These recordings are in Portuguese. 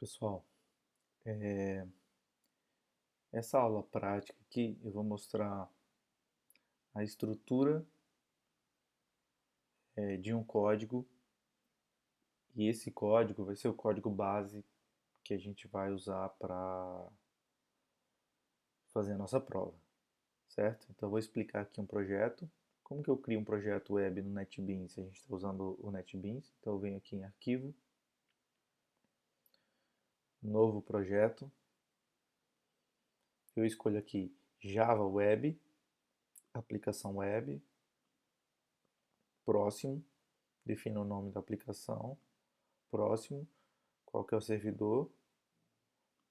Pessoal, essa aula prática aqui eu vou mostrar a estrutura de um código, e esse código vai ser o código base que a gente vai usar para fazer a nossa prova, certo? Então eu vou explicar aqui um projeto. Como que eu crio um projeto web no NetBeans? A gente está usando o NetBeans, então eu venho aqui em Arquivo, Novo Projeto, eu escolho aqui Java Web, Aplicação Web, Próximo, defino o nome da aplicação, Próximo, qual que é o servidor,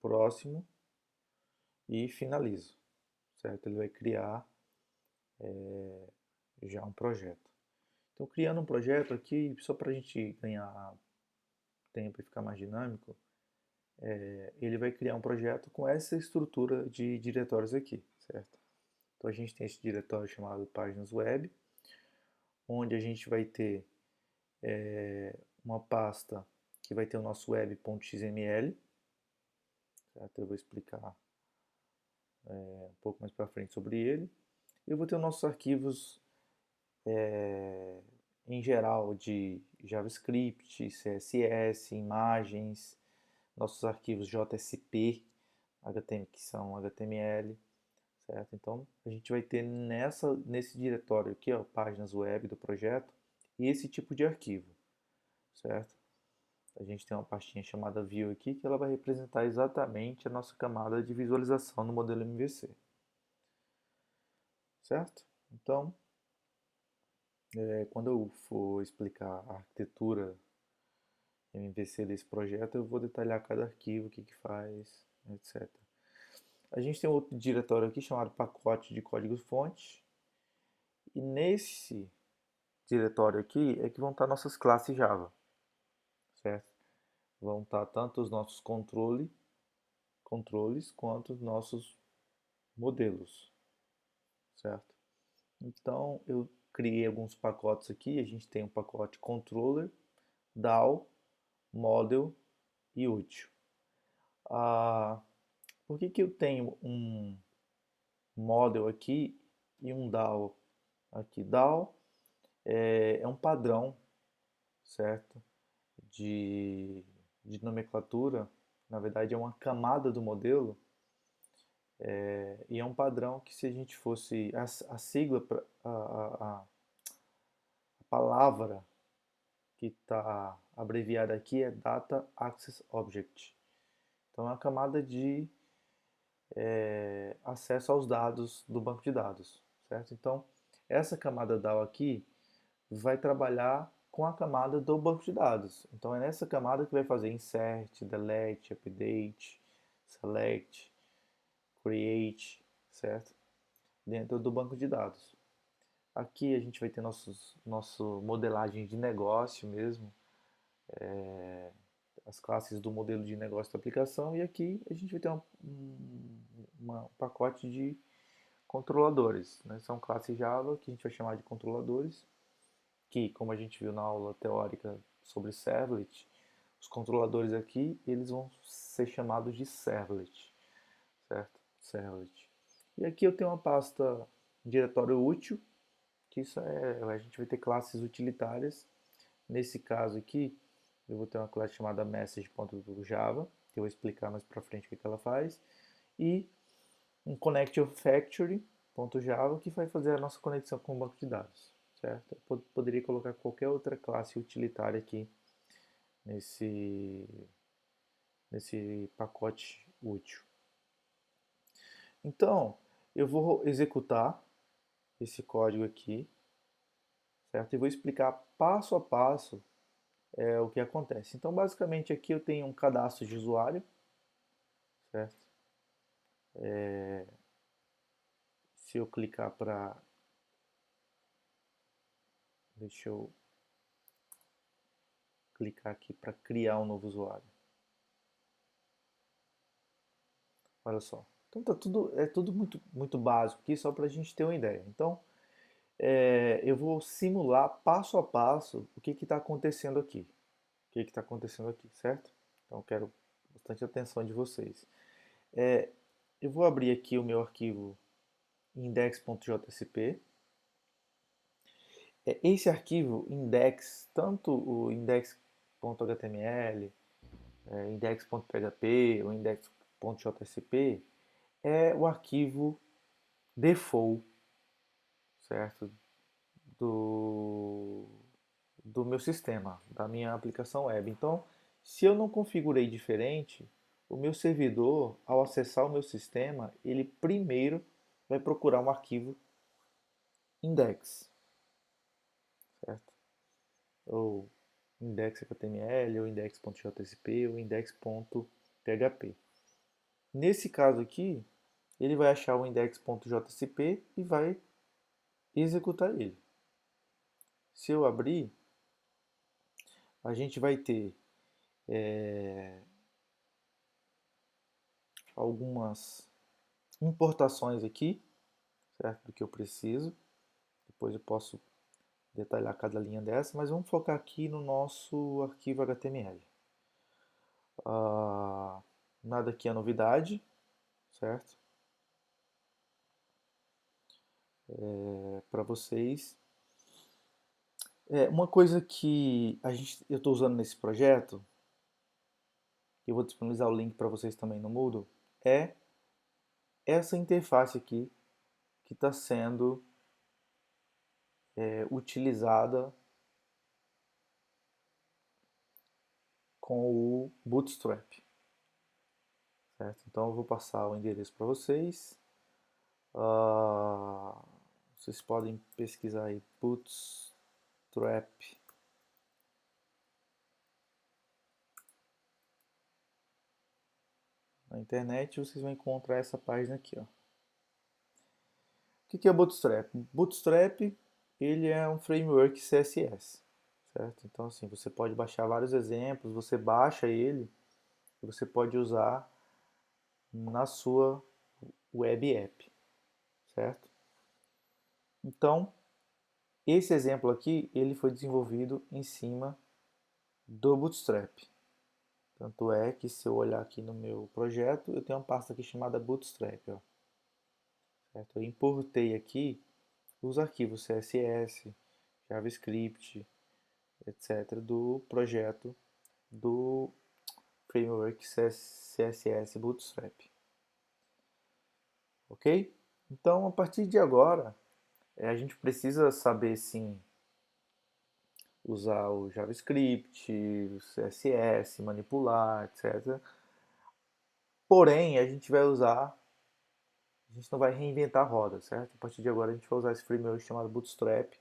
Próximo e finalizo, certo? Ele vai criar já um projeto. Então, criando um projeto aqui, só para a gente ganhar tempo e ficar mais dinâmico, ele vai criar um projeto com essa estrutura de diretórios aqui, certo? Então, a gente tem esse diretório chamado páginas web, onde a gente vai ter uma pasta que vai ter o nosso web.xml, certo? Eu vou explicar um pouco mais para frente sobre ele. Eu vou ter os nossos arquivos em geral de JavaScript, CSS, imagens, nossos arquivos JSP, que são HTML, certo? Então a gente vai ter nesse diretório aqui, ó, páginas web do projeto, esse tipo de arquivo, certo? A gente tem uma pastinha chamada View aqui, que ela vai representar exatamente a nossa camada de visualização no modelo MVC, certo? Então, quando eu for explicar a arquitetura MVC desse projeto, eu vou detalhar cada arquivo, o que que faz, etc. A gente tem outro diretório aqui chamado pacote de código-fonte, e nesse diretório aqui é que vão estar nossas classes Java, certo? Vão estar tanto os nossos controles quanto os nossos modelos, certo? Então eu criei alguns pacotes aqui. A gente tem um pacote controller, DAO, model e útil. Por que que eu tenho um model aqui e um DAO aqui? DAO é um padrão, certo? De, de nomenclatura. Na verdade é uma camada do modelo, e é um padrão que, se a gente fosse a sigla, a palavra que está abreviada aqui é Data Access Object. Então é uma camada de acesso aos dados do banco de dados, certo? Então essa camada DAO aqui vai trabalhar com a camada do banco de dados. Então é nessa camada que vai fazer insert, delete, update, select, create, certo? Dentro do banco de dados. Aqui a gente vai ter nosso modelagem de negócio mesmo, as classes do modelo de negócio da aplicação, e aqui a gente vai ter um pacote de controladores, né? São classes Java que a gente vai chamar de controladores, que, como a gente viu na aula teórica sobre servlet, os controladores aqui eles vão ser chamados de servlet, certo? Servlet. E aqui eu tenho uma pasta, um diretório útil, que isso a gente vai ter classes utilitárias. Nesse caso aqui, eu vou ter uma classe chamada message.java, que eu vou explicar mais para frente o que ela faz, e um connectFactory.java, que vai fazer a nossa conexão com o banco de dados, certo? Eu poderia colocar qualquer outra classe utilitária aqui nesse, nesse pacote útil. Então, eu vou executar esse código aqui, certo? E vou explicar passo a passo o que acontece. Então, basicamente, aqui eu tenho um cadastro de usuário, certo? Se eu clicar para... Deixa eu clicar aqui para criar um novo usuário. Olha só. Então é tudo muito básico aqui, só para a gente ter uma ideia. Então, eu vou simular passo a passo o que está acontecendo aqui. O que está acontecendo aqui, certo? Então eu quero bastante atenção de vocês. É, eu vou abrir aqui o meu arquivo index.jsp. Esse arquivo index, tanto o index.html, index.php ou index.jsp, é o arquivo default, certo? Do, do meu sistema, da minha aplicação web. Então, se eu não configurei diferente, o meu servidor, ao acessar o meu sistema, ele primeiro vai procurar um arquivo index, certo? Ou index.html, ou index.jsp, ou index.php. Nesse caso aqui, ele vai achar o index.jsp e vai executar ele. Se eu abrir, a gente vai ter algumas importações aqui, certo? Do que eu preciso. Depois eu posso detalhar cada linha dessa, mas vamos focar aqui no nosso arquivo HTML. Nada aqui é novidade, certo? Para vocês. Uma coisa que eu estou usando nesse projeto, que eu vou disponibilizar o link para vocês também no Moodle, é essa interface aqui que está sendo utilizada com o Bootstrap, certo? Então eu vou passar o endereço para vocês. Vocês podem pesquisar aí Bootstrap na internet e vocês vão encontrar essa página aqui, ó. O que é o Bootstrap? Bootstrap, ele é um framework CSS, certo? Então assim, você pode baixar vários exemplos, você baixa ele e você pode usar na sua web app, certo? Então, esse exemplo aqui, ele foi desenvolvido em cima do Bootstrap. Tanto é que se eu olhar aqui no meu projeto, eu tenho uma pasta aqui chamada Bootstrap, ó, certo? Eu importei aqui os arquivos CSS, JavaScript, etc. do projeto do framework CSS Bootstrap. Ok? Então, a partir de agora, a gente precisa saber sim usar o JavaScript, o CSS, manipular, etc. Porém, a gente não vai reinventar a roda, certo? A partir de agora a gente vai usar esse framework chamado Bootstrap,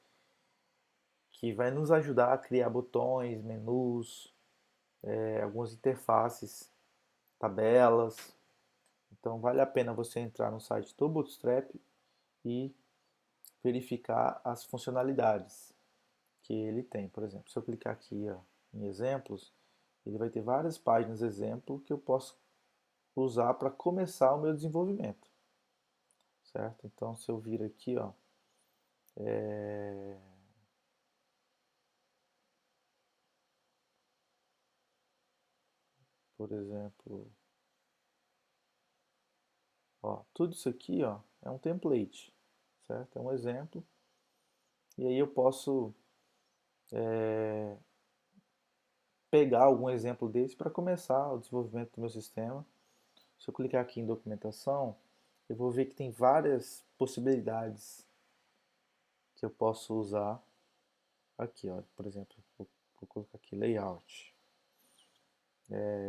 que vai nos ajudar a criar botões, menus, algumas interfaces, tabelas. Então vale a pena você entrar no site do Bootstrap e verificar as funcionalidades que ele tem. Por exemplo, se eu clicar aqui ó, em exemplos, ele vai ter várias páginas exemplo que eu posso usar para começar o meu desenvolvimento, certo? Então se eu vir aqui, ó, por exemplo, ó, tudo isso aqui, ó, é um template, certo? É um exemplo. E aí eu posso pegar algum exemplo desse para começar o desenvolvimento do meu sistema. Se eu clicar aqui em documentação, eu vou ver que tem várias possibilidades que eu posso usar aqui, ó. Por exemplo, vou colocar aqui layout.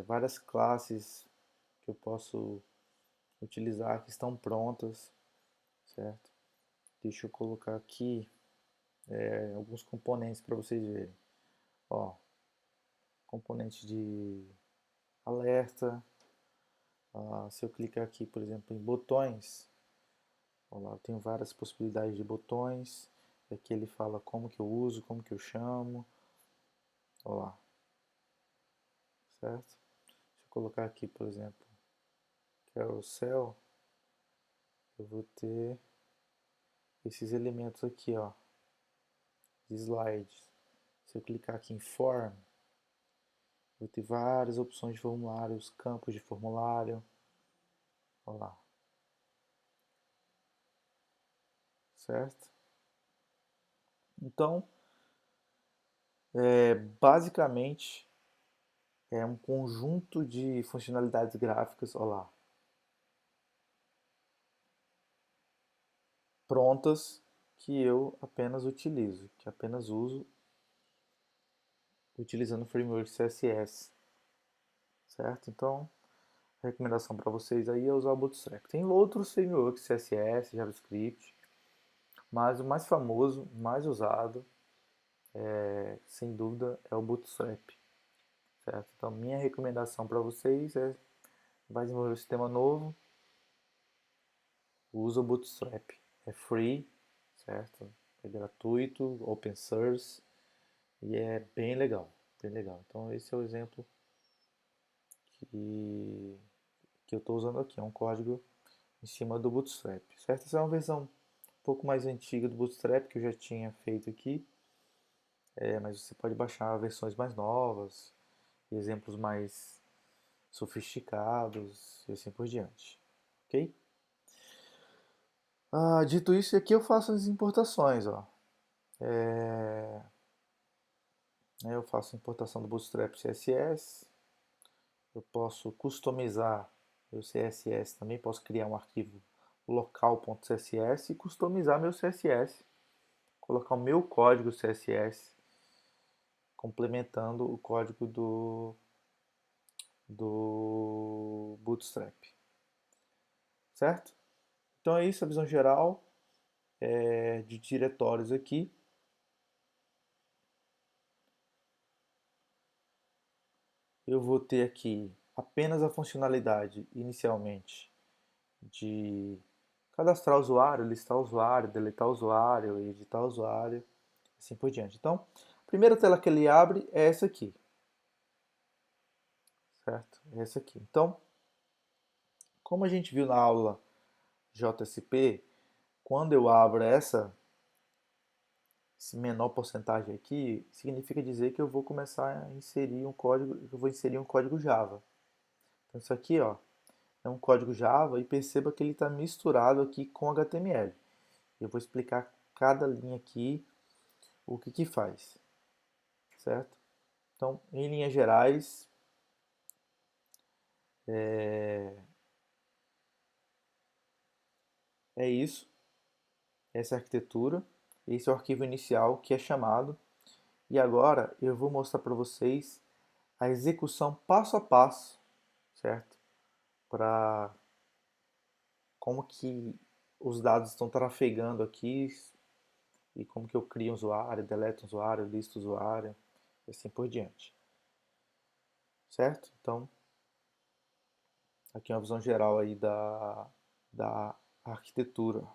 Várias classes que eu posso utilizar que estão prontas, certo? Deixa eu colocar aqui alguns componentes para vocês verem. Ó, componente de alerta. Se eu clicar aqui, por exemplo, em botões, olha lá, eu tenho várias possibilidades de botões. Aqui ele fala como que eu uso, como que eu chamo. Olha lá, certo? Se eu colocar aqui, por exemplo, carousel, eu vou ter esses elementos aqui, ó, de slides. Se eu clicar aqui em form, Vou ter várias opções de formulários, campos de formulário. Olha lá, certo? Então, basicamente, é um conjunto de funcionalidades gráficas, olha lá, prontas que eu apenas utilizo, que apenas uso utilizando o framework CSS, certo? Então, a recomendação para vocês aí é usar o Bootstrap. Tem outros frameworks CSS, JavaScript, mas o mais famoso, mais usado, sem dúvida, é o Bootstrap, certo? Então, minha recomendação para vocês é, vai desenvolver um sistema novo, usa o Bootstrap. É free, certo? É gratuito, open source e é bem legal, bem legal. Então, esse é o exemplo que, que eu estou usando aqui, é um código em cima do Bootstrap, certo? Essa é uma versão um pouco mais antiga do Bootstrap que eu já tinha feito aqui, mas você pode baixar versões mais novas, exemplos mais sofisticados e assim por diante, ok? Dito isso, aqui eu faço as importações, ó. Eu faço a importação do Bootstrap CSS, eu posso customizar meu CSS também, posso criar um arquivo local.css e customizar meu CSS, colocar o meu código CSS complementando o código do Bootstrap, certo? Então é isso, a visão geral de diretórios aqui. Eu vou ter aqui apenas a funcionalidade inicialmente de cadastrar usuário, listar usuário, deletar usuário, editar usuário, assim por diante. Então, a primeira tela que ele abre é essa aqui, certo? É essa aqui. Então, como a gente viu na aula JSP, quando eu abro esse menor porcentagem aqui, significa dizer que eu vou começar a inserir um código, eu vou inserir um código Java. Então isso aqui, ó, é um código Java e perceba que ele está misturado aqui com HTML. Eu vou explicar cada linha aqui o que que faz, certo? Então, em linhas gerais, é isso, essa é a arquitetura, esse é o arquivo inicial que é chamado, e agora eu vou mostrar para vocês a execução passo a passo, certo? Para como que os dados estão trafegando aqui e como que eu crio um usuário, deleto um usuário, listo um usuário e assim por diante, certo? Então, aqui é uma visão geral aí da arquitetura.